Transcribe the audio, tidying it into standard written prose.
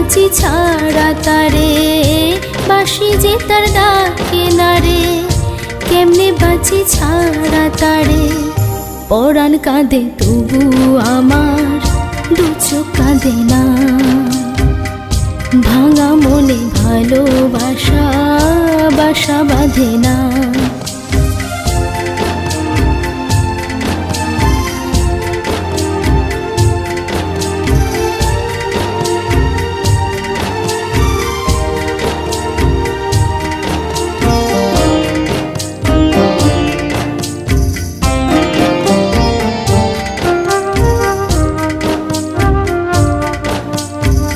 বাঁচি ছাড়া তারে, বাঁশি যে তার ডাকে না রে, কেমনে বাঁচি ছাড়া তারে। পরাণ কাঁদে তবু আমার, দু চোখ কাঁদে না, ভাঙা মনে ভালোবাসা বাসা বাঁধে না।